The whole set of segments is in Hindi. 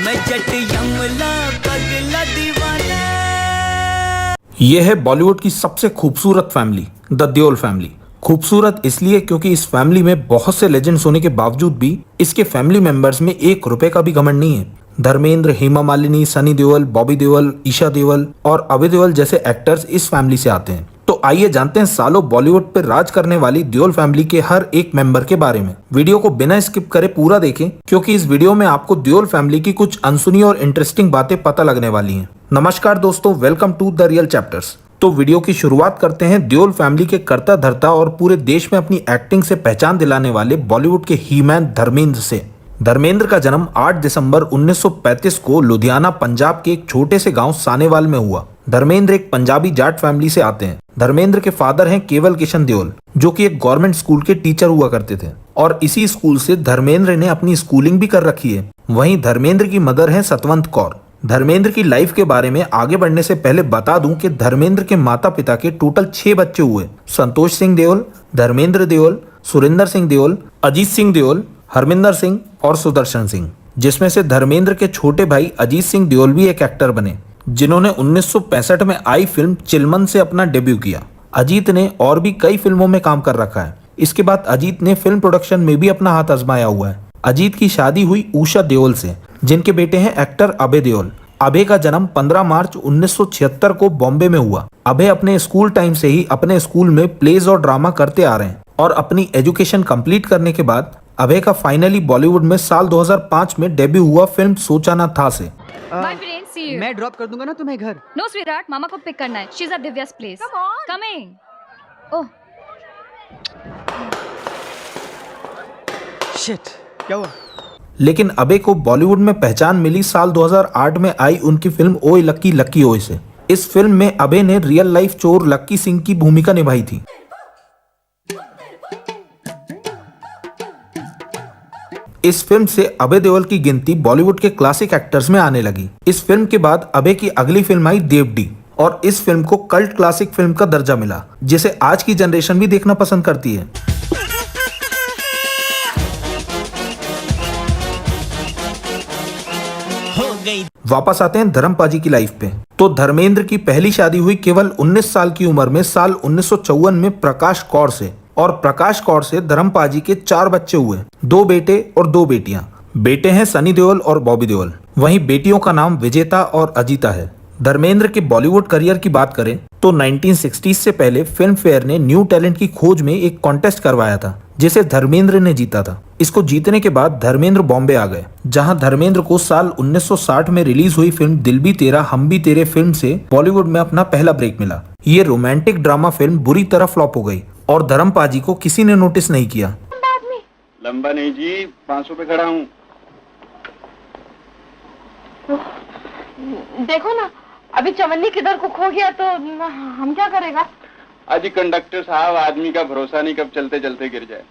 मैं जट यमला पगला दीवाना। यह है बॉलीवुड की सबसे खूबसूरत फैमिली, द देओल फैमिली। खूबसूरत इसलिए क्योंकि इस फैमिली में बहुत से लेजेंड्स होने के बावजूद भी इसके फैमिली मेंबर्स में 1 रुपए का भी घमंड नहीं है। धर्मेंद्र, हेमा मालिनी, सनी देओल, बॉबी देओल, ईशा देओल और अभय देओल जैसे एक्टर्स इस फैमिली से आते हैं। तो आइए जानते हैं सालों बॉलीवुड पर राज करने वाली देओल फैमिली के हर एक मेंबर के बारे में। वीडियो को बिना स्किप करे पूरा देखें क्योंकि इस वीडियो में आपको देओल फैमिली की कुछ अनसुनी और इंटरेस्टिंग बातें पता लगने वाली हैं। नमस्कार दोस्तों, welcome to the real chapters. तो वीडियो की शुरुआत करते हैं देओल फैमिली के करता धरता और पूरे देश में अपनी एक्टिंग से पहचान दिलाने वाले बॉलीवुड के ही-मैन धर्मेंद्र से। धर्मेंद्र का जन्म 8 दिसंबर 1935 को लुधियाना, पंजाब के एक छोटे से गांव सानेवाल में हुआ। धर्मेंद्र एक पंजाबी जाट फैमिली से आते हैं। धर्मेंद्र के फादर हैं केवल किशन देओल, जो कि एक गवर्नमेंट स्कूल के टीचर हुआ करते थे और इसी स्कूल से धर्मेंद्र ने अपनी स्कूलिंग भी कर रखी है। वहीं धर्मेंद्र की मदर है सतवंत कौर। धर्मेंद्र की लाइफ के बारे में आगे बढ़ने से पहले बता दूं कि धर्मेंद्र के माता पिता के टोटल 6 बच्चे हुए। संतोष सिंह देओल, धर्मेंद्र देओल, सुरेंद्र सिंह देओल, अजीत सिंह देओल, हरमिंदर सिंह और सुदर्शन सिंह, जिसमें से धर्मेंद्र के छोटे भाई अजीत सिंह देओल भी एक एक्टर बने, जिन्होंने 1965 में आई फिल्म चिलमन से अपना डेब्यू किया। अजीत ने और भी कई फिल्मों में काम कर रखा है। इसके बाद अजीत ने फिल्म प्रोडक्शन में भी अपना हाथ आजमाया हुआ है। अजीत की शादी हुई उषा देओल से, जिनके बेटे हैं एक्टर अभय देओल। अभय का जन्म 15 मार्च 1976 को बॉम्बे में हुआ। अभय अपने स्कूल टाइम से ही अपने स्कूल में प्लेज और ड्रामा करते आ रहे हैं और अपनी एजुकेशन कंप्लीट करने के बाद अभय का फाइनली बॉलीवुड में साल 2005 में डेब्यू हुआ फिल्म सोचा ना था से। Bye friends, see you. मैं ड्रॉप कर दूंगा ना तुम्हें घर। नो स्वीटहार्ट, मामा को पिक करना है। She is at Divya's place. Coming. Oh shit, क्या हुआ? लेकिन अभय को बॉलीवुड में पहचान मिली साल 2008 में आई उनकी फिल्म ओए लक्की लक्की ओए से। इस फिल्म में अभय ने रियल लाइफ चोर लक्की सिंह की भूमिका निभाई थी। इस फिल्म से अभय देओल की गिनती बॉलीवुड के क्लासिक एक्टर्स में आने लगी। इस फिल्म के बाद अभय की अगली फिल्म आई देवडी और इस फिल्म को कल्ट क्लासिक फिल्म का दर्जा मिला, जिसे आज की जनरेशन भी देखना पसंद करती है। वापस आते हैं धर्मपाजी की लाइफ पे। तो धर्मेंद्र की पहली शादी हुई केवल 19 साल की उम्र में साल 1954 में प्रकाश कौर से, और प्रकाश कौर से धर्मपाजी के 4 बच्चे हुए, 2 बेटे और 2 बेटियां। बेटे हैं सनी देओल और बॉबी देओल, वहीं बेटियों का नाम विजेता और अजीता है। धर्मेंद्र के बॉलीवुड करियर की बात करें तो 1960s से पहले फिल्म फेयर ने न्यू टैलेंट की खोज में एक कॉन्टेस्ट करवाया था, जिसे धर्मेंद्र ने जीता था। इसको जीतने के बाद धर्मेंद्र बॉम्बे आ गए, जहां धर्मेंद्र को साल 1960 में रिलीज हुई फिल्म दिल भी तेरा हम भी तेरे फिल्म से बॉलीवुड में अपना पहला ब्रेक मिला। ये रोमांटिक ड्रामा फिल्म बुरी तरह फ्लॉप हो गई और धर्मपाजी को किसी ने नोटिस नहीं किया। लंबा नहीं जी, 500 पे खड़ा हूँ। देखो ना, अभी चवन्नी किधर को खो गया तो हम क्या करेगा? अजी कंडक्टर साहब, आदमी का भरोसा नहीं कब चलते चलते गिर जाए।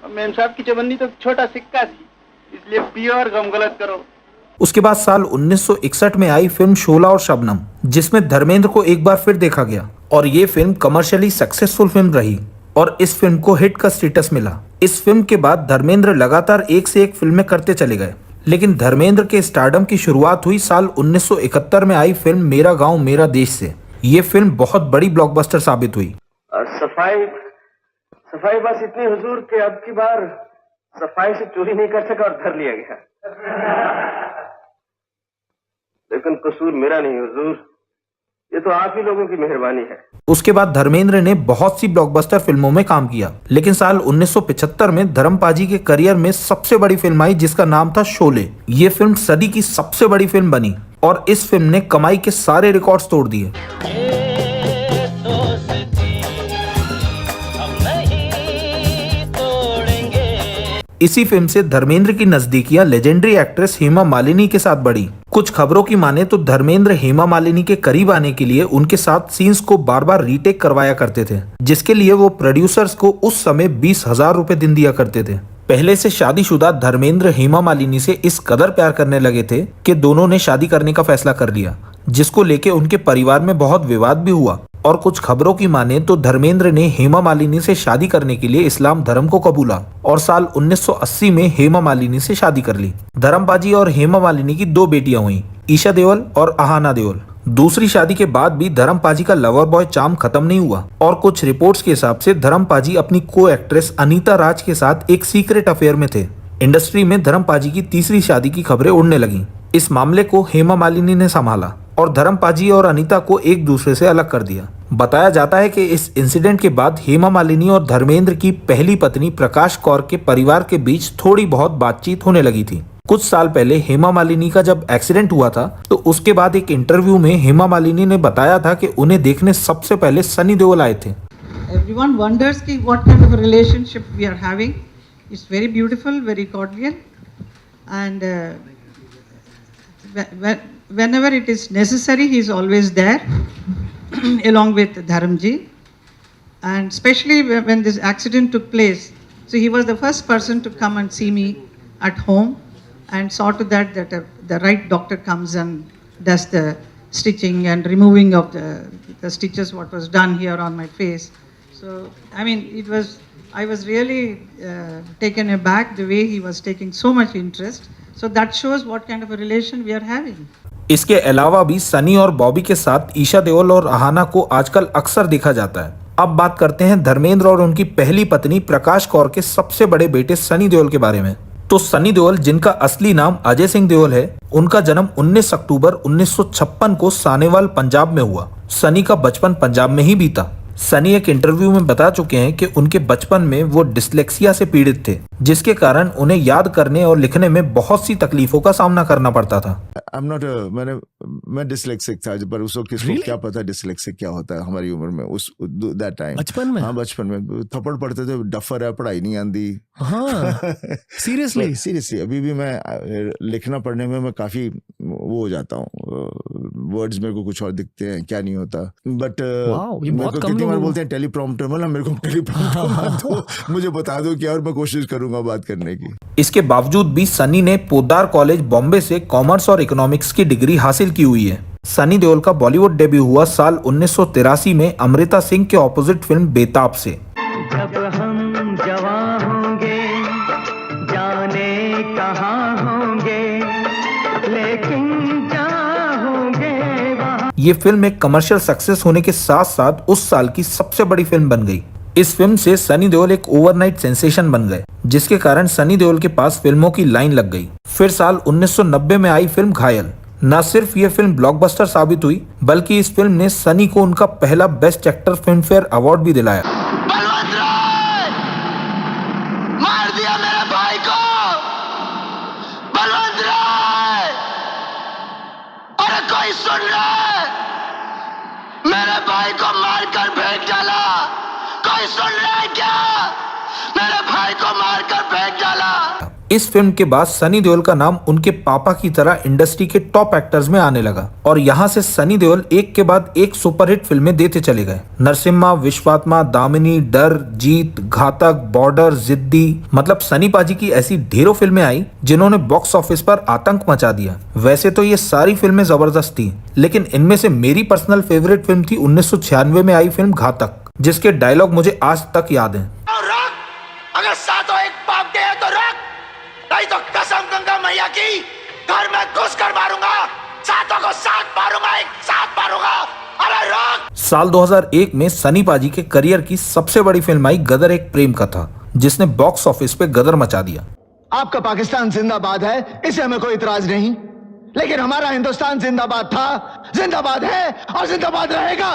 और मेम साहब की चवन्नी तो छोटा सिक्का थी, इसलिए पियो और गम गलत करो। उसके बाद साल 1961 में आई फिल्म शोला और शबनम, जिसमें धर्मेंद्र को एक बार फिर देखा गया और ये फिल्म कमर्शियली सक्सेसफुल फिल्म रही और इस फिल्म को हिट का स्टेटस मिला। इस फिल्म के बाद धर्मेंद्र लगातार एक से एक फिल्में करते चले गए, लेकिन धर्मेंद्र के स्टारडम की शुरुआत हुई साल 1971 में आई फिल्म मेरा गांव मेरा देश से। ये फिल्म बहुत बड़ी ब्लॉकबस्टर साबित हुई। सफाई बस इतनी हुजूर के अब की बार सफाई से चोरी नहीं कर सका और धर लिया गया। लेकिन कसूर मेरा नहीं हुजूर, ये तो आप ही लोगों की मेहरबानी है। उसके बाद धर्मेंद्र ने बहुत सी ब्लॉकबस्टर फिल्मों में काम किया, लेकिन साल 1975 में धर्मपाजी के करियर में सबसे बड़ी फिल्म आई, जिसका नाम था शोले। ये फिल्म सदी की सबसे बड़ी फिल्म बनी और इस फिल्म ने कमाई के सारे रिकॉर्ड्स तोड़ दिए। इसी फिल्म से धर्मेंद्र की नजदीकियां लेजेंडरी एक्ट्रेस हेमा मालिनी के साथ बढ़ी। कुछ खबरों की माने तो धर्मेंद्र हेमा मालिनी के करीब आने के लिए उनके साथ सीन्स को बार बार रीटेक करवाया करते थे, जिसके लिए वो प्रोड्यूसर्स को उस समय 20,000 रुपए दिन दिया करते थे। पहले से शादीशुदा धर्मेंद्र हेमा मालिनी से इस कदर प्यार करने लगे थे कि दोनों ने शादी करने का फैसला कर लिया, जिसको लेके उनके परिवार में बहुत विवाद भी हुआ। और कुछ खबरों की माने तो धर्मेंद्र ने हेमा मालिनी से शादी करने के लिए इस्लाम धर्म को कबूला और साल 1980 में हेमा मालिनी से शादी कर ली। धर्मपाजी और हेमा मालिनी की 2 बेटियां हुई, ईशा देओल और अहाना देओल। दूसरी शादी के बाद भी धर्मपाजी का लवर बॉय चार्म खत्म नहीं हुआ और कुछ रिपोर्ट्स के हिसाब से धर्मपाजी अपनी को एक्ट्रेस अनीता राज के साथ एक सीक्रेट अफेयर में थे। इंडस्ट्री में धर्मपाजी की तीसरी शादी की खबरें उड़ने लगी। इस मामले को हेमा मालिनी ने संभाला और धर्मपाजी और अनीता को एक दूसरे से अलग कर दिया। बताया जाता है कि इस इंसिडेंट के बाद हेमा मालिनी और धर्मेंद्र की पहली पत्नी प्रकाश कौर के परिवार के बीच थोड़ी बहुत बातचीत होने लगी थी। कुछ साल पहले हेमा मालिनी का जब एक्सीडेंट हुआ था तो उसके बाद एक इंटरव्यू में हेमा मालिनी ने बताया था कि उन्हें देखने सबसे पहले सनी देओल आए थे। Everyone wonders ki what kind of a relationship we are having. It's very beautiful, very cordial, and whenever it is necessary, he is always there, along with Dharamji. And especially when this accident took place, so he was the first person to come and see me at home, and saw to that the right doctor comes and does the stitching and removing of the stitches what was done here on my face. So I mean, I was really taken aback the way he was taking so much interest. So that shows what kind of a relation we are having. इसके अलावा भी सनी और बॉबी के साथ ईशा देओल और अहाना को आजकल अक्सर देखा जाता है। अब बात करते हैं धर्मेंद्र और उनकी पहली पत्नी प्रकाश कौर के सबसे बड़े बेटे सनी देओल के बारे में। तो सनी देओल, जिनका असली नाम अजय सिंह देओल है, उनका जन्म 19 अक्टूबर 1956 को सानेवाल पंजाब में हुआ। सनी का बचपन पंजाब में ही बीता। सनी एक इंटरव्यू में बता चुके हैं कि उनके बचपन में वो डिस्लेक्सिया से पीड़ित थे, जिसके कारण उन्हें याद करने और लिखने में बहुत सी तकलीफों का सामना करना पड़ता था। मैं डिस्लेक्सिक था, पर उस वक्त किसको क्या पता डिस्लेक्सिक क्या होता है हमारी उम्र में, उस दैट टाइम बचपन में। हाँ, बचपन में थप्पड़ पड़ते थे, डफर है, पढ़ाई नहीं आती। हाँ, सीरियसली अभी भी मैं लिखना पढ़ने में मैं काफी वो हो जाता हूँ, वर्ड्स मेरे को कुछ और दिखते हैं, क्या नहीं होता। बट क्योंकि बोलते हैं टेलीप्रॉम्प्टर, मतलब मेरे को टेलीप्रॉम्प्टर तो मुझे बता दो क्या, और मैं कोशिश करूंगा बात करने की। इसके बावजूद भी सनी ने पोद्दार कॉलेज बॉम्बे से कॉमर्स और इकोनॉमिक्स की डिग्री हासिल की हुई है। सनी देओल का बॉलीवुड डेब्यू हुआ साल 1983 में अमृता सिंह के ऑपोजिट फिल्म बेताब से। जब हम जवां होंगे जाने कहां होंगे, लेकिन जहां होंगे वहां। ये फिल्म एक कमर्शियल सक्सेस होने के साथ साथ उस साल की सबसे बड़ी फिल्म बन गई। इस फिल्म से सनी देओल एक ओवरनाइट सेंसेशन बन गए, जिसके कारण सनी देओल के पास फिल्मों की लाइन लग गई। फिर साल 1990 में आई फिल्म घायल। न सिर्फ ये फिल्म ब्लॉकबस्टर साबित हुई, बल्कि इस फिल्म ने सनी को उनका पहला best actor film fair award भी दिलाया। मार दिया मेरे भाई को, बलवंत राय। अरे कोई सुन रहा है? मेरे भाई को मारकर फेंक डाला। कोई सुन रहा है क्या? मेरे भाई को मारकर फेंक डाला। इस फिल्म के बाद सनी देओल का नाम उनके पापा की तरह इंडस्ट्री के टॉप एक्टर्स में आने लगा और यहाँ से सनी देओल एक के बाद एक सुपरहिट फिल्में देते चले गए। नरसिम्हा, विश्वात्मा, दामिनी, डर, जीत, घातक, बॉर्डर, जिद्दी, मतलब सनी पाजी की ऐसी ढेरों फिल्में आई जिन्होंने बॉक्स ऑफिस पर आतंक मचा दिया। वैसे तो ये सारी फिल्में जबरदस्त थी, लेकिन इनमें से मेरी पर्सनल फेवरेट फिल्म थी 1996 में आई फिल्म घातक, जिसके डायलॉग मुझे आज तक याद है। अगर सातों एक पाप के हैं तो रख, नहीं तो कसम गंगा मैया की घर में घुस कर मारूंगा, सातों को साथ मारूंगा, एक साथ मारूंगा। अरे रख। साल 2001 में सनी पाजी के करियर की सबसे बड़ी फिल्म आई गदर एक प्रेम कथा, जिसने बॉक्स ऑफिस पे गदर मचा दिया। आपका पाकिस्तान जिंदाबाद है, इसे हमें कोई इतराज नहीं, लेकिन हमारा हिंदुस्तान जिंदाबाद था, जिंदाबाद है और जिंदाबाद रहेगा।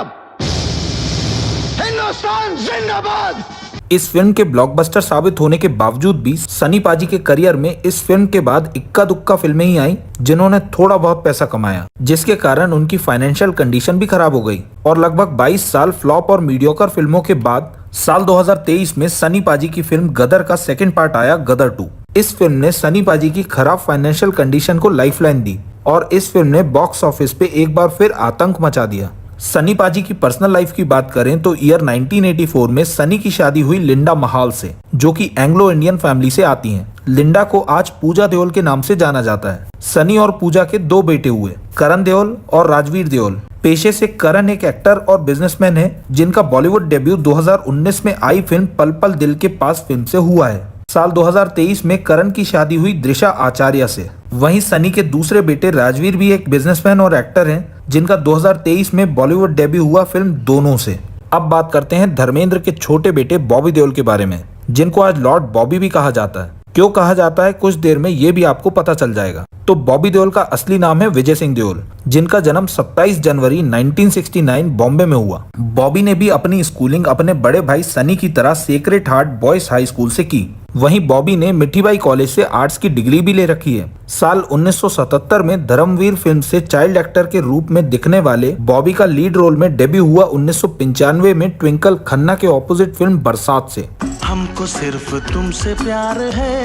हिंदुस्तान जिंदाबाद। इस फिल्म के ब्लॉकबस्टर साबित होने के बावजूद भी सनी पाजी के करियर में इस फिल्म के बाद इक्का दुक्का फिल्में ही आई जिन्होंने थोड़ा बहुत पैसा कमाया, जिसके कारण उनकी फाइनेंशियल कंडीशन भी खराब हो गई और लगभग 22 साल फ्लॉप और मीडियोकर फिल्मों के बाद साल 2023 में सनी पाजी की फिल्म गदर का सेकंड पार्ट आया, गदर 2। इस फिल्म ने सनी पाजी की खराब फाइनेंशियल कंडीशन को लाइफलाइन दी और इस फिल्म ने बॉक्स ऑफिस पे एक बार फिर आतंक मचा दिया। सनी पाजी की पर्सनल लाइफ की बात करें तो ईयर 1984 में सनी की शादी हुई लिंडा महाल से, जो कि एंग्लो इंडियन फैमिली से आती हैं। लिंडा को आज पूजा देओल के नाम से जाना जाता है। सनी और पूजा के 2 बेटे हुए, करण देओल और राजवीर देओल। पेशे से करण एक एक्टर और बिजनेसमैन है जिनका बॉलीवुड डेब्यू 2019 में आई फिल्म पल पल दिल के पास फिल्म से हुआ है। साल 2023 में करण की शादी हुई दृशा आचार्य से। वहीं सनी के दूसरे बेटे राजवीर भी एक बिजनेसमैन और एक्टर हैं जिनका 2023 में बॉलीवुड डेब्यू हुआ फिल्म दोनों से। अब बात करते हैं धर्मेंद्र के छोटे बेटे बॉबी देओल के बारे में, जिनको आज लॉर्ड बॉबी भी कहा जाता है। क्यों कहा जाता है कुछ देर में ये भी आपको पता चल जाएगा। तो बॉबी देओल का असली नाम है विजय सिंह देओल, जिनका जन्म 27 जनवरी 1969 बॉम्बे में हुआ। बॉबी ने भी अपनी स्कूलिंग अपने बड़े भाई सनी की तरह sacred heart boys high school से की। वहीं बॉबी ने मिठीबाई कॉलेज से आर्ट्स की डिग्री भी ले रखी है। साल 1977 में धर्मवीर फिल्म से चाइल्ड एक्टर के रूप में दिखने वाले बॉबी का लीड रोल में डेब्यू हुआ 1995 में ट्विंकल खन्ना के ऑपोजिट फिल्म बरसात से। हमको सिर्फ तुमसे प्यार है,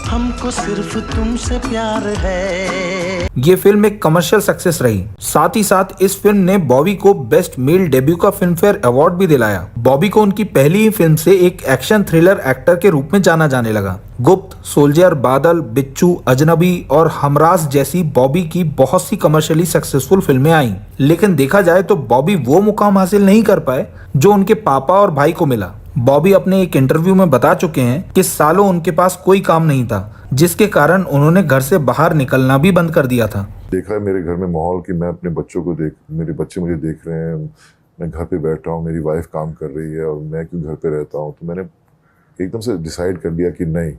हमको सिर्फ तुमसे प्यार है। ये फिल्म एक कमर्शियल सक्सेस रही। साथ ही साथ इस फिल्म ने बॉबी को बेस्ट मेल डेब्यू का फिल्म फेयर अवार्ड भी दिलाया। बॉबी को उनकी पहली ही फिल्म से एक एक्शन थ्रिलर एक्टर के रूप में जाना जाने लगा। गुप्त, सोल्जर, बादल, बिच्छू, अजनबी और हमराज जैसी बॉबी की बहुत सी कमर्शियली सक्सेसफुल फिल्में आई, लेकिन देखा जाए तो बॉबी वो मुकाम हासिल नहीं कर पाए जो उनके पापा और भाई को मिला। बॉबी अपने एक इंटरव्यू में बता चुके हैं कि सालों उनके पास कोई काम नहीं था, जिसके कारण उन्होंने घर से बाहर निकलना भी बंद कर दिया था। देखा है मेरे घर में माहौल कि मैं अपने बच्चों को मेरे बच्चे मुझे देख रहे हैं, मैं घर पे बैठा हूँ, मेरी वाइफ काम कर रही है और मैं क्यों घर पे रहता हूँ। तो मैंने एकदम से डिसाइड कर लिया कि नहीं,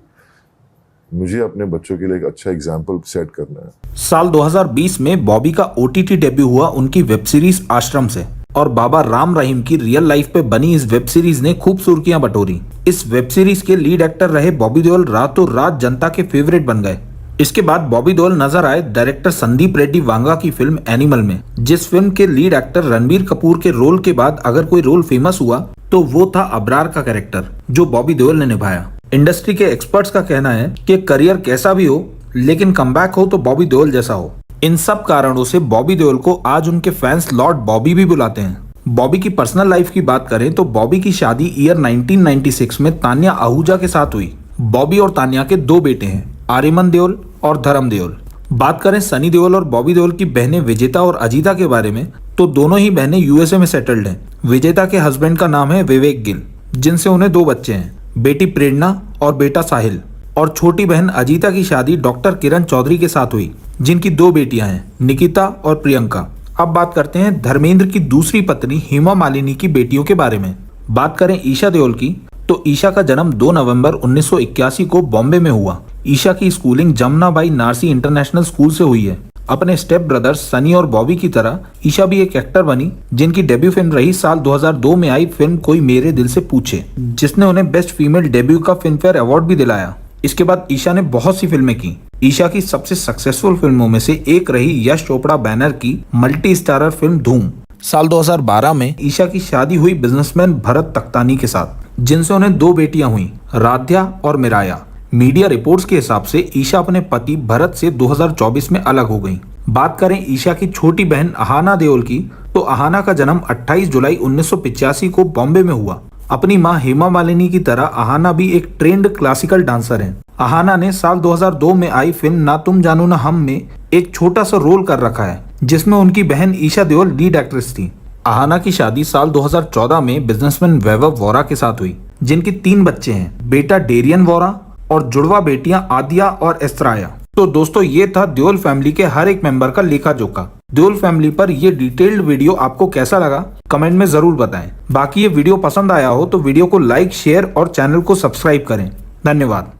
मुझे अपने बच्चों के लिए एक अच्छा एग्जाम्पल सेट करना है। साल 2020 में बॉबी का OTT डेब्यू हुआ उनकी वेब सीरीज आश्रम से, और बाबा राम रहीम की रियल लाइफ पे बनी इस वेब सीरीज ने खूब सुर्खियां बटोरी। इस वेब सीरीज के लीड एक्टर रहे बॉबी देओल रातों रात जनता के फेवरेट बन गए। इसके बाद बॉबी देओल नजर आए डायरेक्टर संदीप रेड्डी वांगा की फिल्म एनिमल में, जिस फिल्म के लीड एक्टर रणबीर कपूर के रोल के बाद अगर कोई रोल फेमस हुआ तो वो था अबरार का कैरेक्टर, जो बॉबी देओल ने निभाया। इंडस्ट्री के एक्सपर्ट्स का कहना है कि करियर कैसा भी हो, लेकिन कमबैक हो तो बॉबी देओल जैसा हो। इन सब कारणों से बॉबी देओल को आज उनके फैंस लॉर्ड बॉबी भी बुलाते हैं। बॉबी की पर्सनल लाइफ की बात करें तो बॉबी की शादी ईयर 1996 में तान्या आहूजा के साथ हुई। बॉबी और तान्या के 2 बेटे हैं, आर्यमन देओल और धर्म देओल। बात करें सनी देओल और बॉबी देओल की बहनें विजेता और अजीता के बारे में, तो दोनों ही बहनें USA में सेटल्ड हैं। विजेता के हस्बैंड का नाम है विवेक गिल, जिनसे उन्हें 2 बच्चे हैं, बेटी प्रेरणा और बेटा साहिल। और छोटी बहन अजीता की शादी डॉक्टर किरण चौधरी के साथ हुई, जिनकी 2 बेटियां हैं, निकिता और प्रियंका। अब बात करते हैं धर्मेंद्र की दूसरी पत्नी हेमा मालिनी की बेटियों के बारे में। बात करें ईशा देओल की, तो ईशा का जन्म 2 नवंबर 1981 को बॉम्बे में हुआ। ईशा की schooling Jamnabai Narsee international school से हुई है। अपने स्टेप ब्रदर्स सनी और बॉबी की तरह ईशा भी एक एक्टर बनी, जिनकी डेब्यू फिल्म रही साल 2002 में आई फिल्म कोई मेरे दिल से पूछे, जिसने उन्हें बेस्ट फीमेल डेब्यू का फिल्म फेयर अवार्ड भी दिलाया। इसके बाद ईशा ने बहुत सी फिल्में की। ईशा की सबसे सक्सेसफुल फिल्मों में से एक रही यश चोपड़ा बैनर की मल्टी स्टारर फिल्म धूम। साल 2012 में ईशा की शादी हुई बिजनेसमैन भरत तख्तानी के साथ, जिनसे उन्हें 2 बेटियां हुई, राध्या और मिराया। मीडिया रिपोर्ट्स के हिसाब से ईशा अपने पति भरत से 2024 में अलग हो गई। बात करें ईशा की छोटी बहन अहाना देओल की, तो अहाना का जन्म 28 जुलाई 1985 को बॉम्बे में हुआ। अपनी मां हेमा मालिनी की तरह अहाना भी एक ट्रेंड क्लासिकल डांसर हैं। अहाना ने साल 2002 में आई फिल्म ना तुम जानो ना हम में एक छोटा सा रोल कर रखा है, जिसमें उनकी बहन ईशा देओल लीड एक्ट्रेस थी। अहाना की शादी साल 2014 में बिजनेसमैन वैभव वोरा के साथ हुई, जिनके 3 बच्चे हैं, बेटा डेरियन वोरा और जुड़वा बेटियां आदिया और एस्त्राया। तो दोस्तों, ये था देओल फैमिली के हर एक मेंबर का लेखा जोखा। देओल फैमिली पर ये डिटेल्ड वीडियो आपको कैसा लगा कमेंट में जरूर बताएं। बाकी ये वीडियो पसंद आया हो तो वीडियो को लाइक, शेयर और चैनल को सब्सक्राइब करें। धन्यवाद।